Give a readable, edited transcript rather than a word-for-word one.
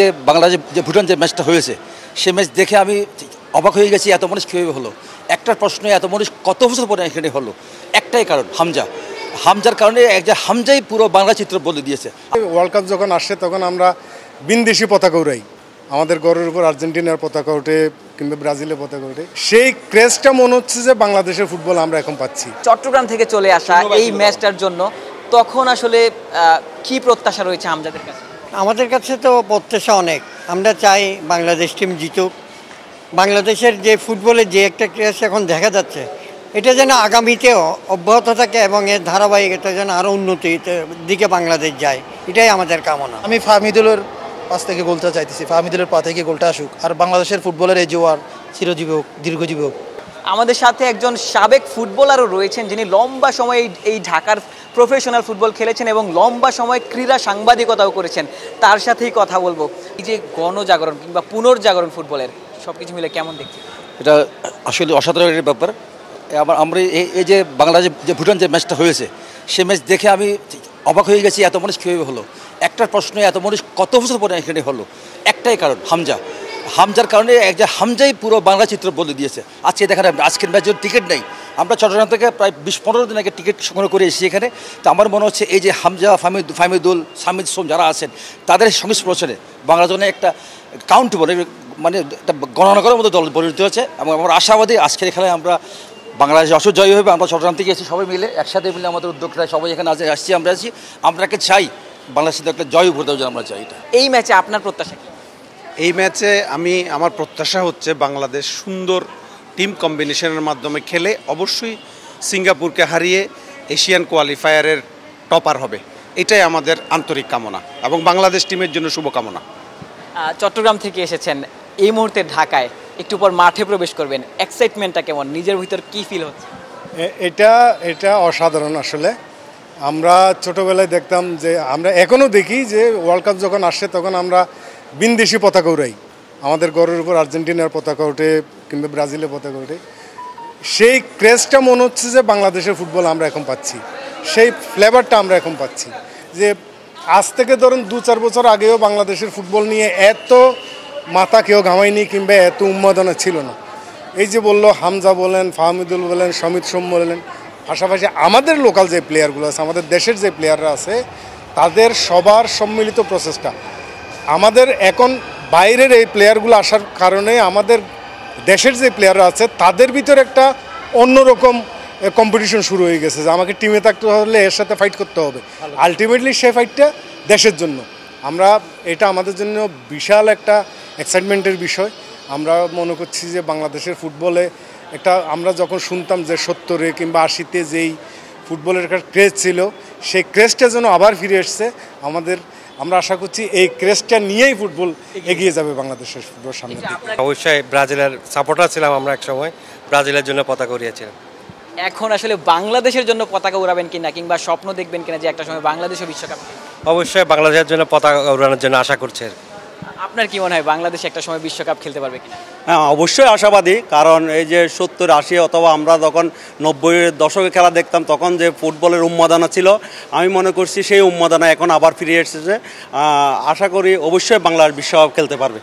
যে বাংলাদেশ যে ভুটান যে ম্যাচটা হয়েছে সে ম্যাচ দেখে আমি অবাক হয়ে গেছি। এত মানুষ কীভাবে হলো, একটা প্রশ্ন এত মানুষ কত বছর পরে এখানে হলো, একটাই কারণ হামজার কারণে হামজাই পুরো বাংলা চিত্র বলে দিয়েছে। ওয়ার্ল্ড কাপ যখন আসে তখন আমরা বিনদেশি পতাকা উড়াই, আমাদের ঘরের উপর আর্জেন্টিনার পতাকা ওঠে কিংবা ব্রাজিলের পতাকা ওঠে। সেই ক্রেজটা মনে হচ্ছে যে বাংলাদেশের ফুটবল আমরা এখন পাচ্ছি। চট্টগ্রাম থেকে চলে আসা এই ম্যাচটার জন্য তখন আসলে কি প্রত্যাশা রয়েছে হামজাদের কাছে? আমাদের কাছে তো প্রত্যাশা অনেক, আমরা চাই বাংলাদেশ টিম জিতুক। বাংলাদেশের যে ফুটবলের যে একটা ক্রেজ এখন দেখা যাচ্ছে, এটা যেন আগামীতেও অব্যাহত থাকে এবং এর ধারাবাহিকতা যেন আরও উন্নতির দিকে বাংলাদেশ যায়, এটাই আমাদের কামনা। আমি ফাহমিদুলের পাশ থেকে গোলটা চাইতেছি, ফাহমিদুলের পা থেকে গোলটা আসুক, আর বাংলাদেশের ফুটবলের এই জোয়ার চিরজীবী হোক, দীর্ঘজীবী হোক। আমাদের সাথে একজন সাবেক ফুটবলারও রয়েছেন যিনি লম্বা সময় এই ঢাকার প্রফেশনাল ফুটবল খেলেছেন এবং লম্বা সময় ক্রীড়া সাংবাদিকতাও করেছেন। তার সাথেই কথা বলবো। এই যে গণজাগরণ কিংবা পুনর্জাগরণ ফুটবলের সব কিছু মিলে কেমন দেখছি? এটা আসলে অসাধারণ একটা ব্যাপার। আমরা এই যে বাংলাদেশ যে ভুটান যে ম্যাচটা হয়েছে সে ম্যাচ দেখে আমি অবাক হয়ে গেছি। এত মানুষ কীভাবে হলো, একটা প্রশ্ন এত মানুষ কত বছর পরে এখানে হলো, একটাই কারণ হামজার কারণে হামজাই পুরো বাংলা চিত্র বলে দিয়েছে। আজকে দেখেন আজকের ম্যাচের টিকিট নেই, আমরা চট্টগ্রাম থেকে প্রায় 20-15 দিন আগে টিকিট সংগ্রহ করে এসেছি এখানে। তো আমার মনে হচ্ছে এই যে হামজা, ফাহমিদুল, সামিদ সোম যারা আছেন তাদের সংস্পর্শনে বাংলার জন্য একটা কাউন্টেবল, মানে একটা গণনা করার মতো দল পরিণত হয়েছে। এবং আমরা আশাবাদী আজকের খেলায় আমরা বাংলাদেশ অবশ্যই জয়ী হবে। আমরা চট্টগ্রাম থেকে এসেছি সবাই মিলে, একসাথে মিলে আমাদের উদ্যোগটা সবাই এখানে আসছি। আমরাকে চাই বাংলাদেশের একটা জয় উপর দেওয়া, আমরা চাই। এটা এই ম্যাচে আপনার প্রত্যাশা কি? এই ম্যাচে আমার প্রত্যাশা হচ্ছে বাংলাদেশ সুন্দর টিম কম্বিনেশনের মাধ্যমে খেলে অবশ্যই সিঙ্গাপুরকে হারিয়ে এশিয়ান কোয়ালিফায়ারের টপার হবে, এটাই আমাদের আন্তরিক কামনা এবং বাংলাদেশ টিমের জন্য শুভকামনা। চট্টগ্রাম থেকে এসেছেন, এই মুহূর্তে ঢাকায়, একটু পর মাঠে প্রবেশ করবেন, এক্সাইটমেন্টটা কেমন, নিজের ভিতর কি ফিল হচ্ছে? এটা অসাধারণ। আসলে আমরা ছোটোবেলায় দেখতাম যে, আমরা এখনও দেখি যে ওয়ার্ল্ড কাপ যখন আসে তখন আমরা বিনদেশি পতাকা উড়াই, আমাদের ঘরের উপর আর্জেন্টিনার পতাকা ওঠে কিংবা ব্রাজিলের পতাকা ওঠে। সেই ক্রেজটা মনে হচ্ছে যে বাংলাদেশের ফুটবল আমরা এখন পাচ্ছি, সেই ফ্লেভারটা আমরা এখন পাচ্ছি। যে আজ থেকে ধরুন 2-4 বছর আগেও বাংলাদেশের ফুটবল নিয়ে এত মাথা কেউ ঘামায়নি কিংবা এত উন্মাদনা ছিল না। এই যে বললো হামজা বলেন, ফাহমিদুল বলেন, সমিত সোম বলেন, পাশাপাশি আমাদের লোকাল যে প্লেয়ারগুলো আছে, আমাদের দেশের যে প্লেয়াররা আছে, তাদের সবার সম্মিলিত প্রচেষ্টা। আমাদের এখন বাইরের এই প্লেয়ারগুলো আসার কারণে আমাদের দেশের যে প্লেয়াররা আছে তাদের ভিতরে একটা অন্যরকম কম্পিটিশন শুরু হয়ে গেছে যে আমাকে টিমে থাকতে হলে এর সাথে ফাইট করতে হবে। আলটিমেটলি সেই ফাইটটা দেশের জন্য। এটা আমাদের জন্য বিশাল একটা এক্সাইটমেন্টের বিষয়। আমরা মনে করছি যে বাংলাদেশের ফুটবলে আমরা যখন শুনতাম যে 70-এ কিংবা 80-তে যেই ফুটবলের একটা ক্রেজ ছিল, সেই ক্রেজটা যেন আবার ফিরে এসছে। আমরা আশা করছি এই ক্রেজটা নিয়েই ফুটবল এগিয়ে যাবে বাংলাদেশের ফুটবল সামনে। অবশ্যই ব্রাজিলের সাপোর্টার ছিলাম আমরা, একসময় ব্রাজিলের জন্য পতাকা উড়িয়েছিলাম। এখন আসলে বাংলাদেশের জন্য পতাকা উড়াবেন কিনা কিংবা স্বপ্ন দেখবেন কিনা যে একটা সময় বাংলাদেশও বিশ্বকাপ? অবশ্যই বাংলাদেশের জন্য পতাকা উড়ানোর জন্য আশা করছে। আপনার কি মনে হয় বাংলাদেশ একটা সময় বিশ্বকাপ খেলতে পারবে কিনা? হ্যাঁ, অবশ্যই আশাবাদী। কারণ এই যে 70-80 অথবা আমরা যখন 90-এর দশকে খেলা দেখতাম তখন যে ফুটবলের উন্মাদনা ছিল, আমি মনে করছি সেই উন্মাদনা এখন আবার ফিরে এসেছে। আশা করি অবশ্যই বাংলাদেশ বিশ্বকাপ খেলতে পারবে।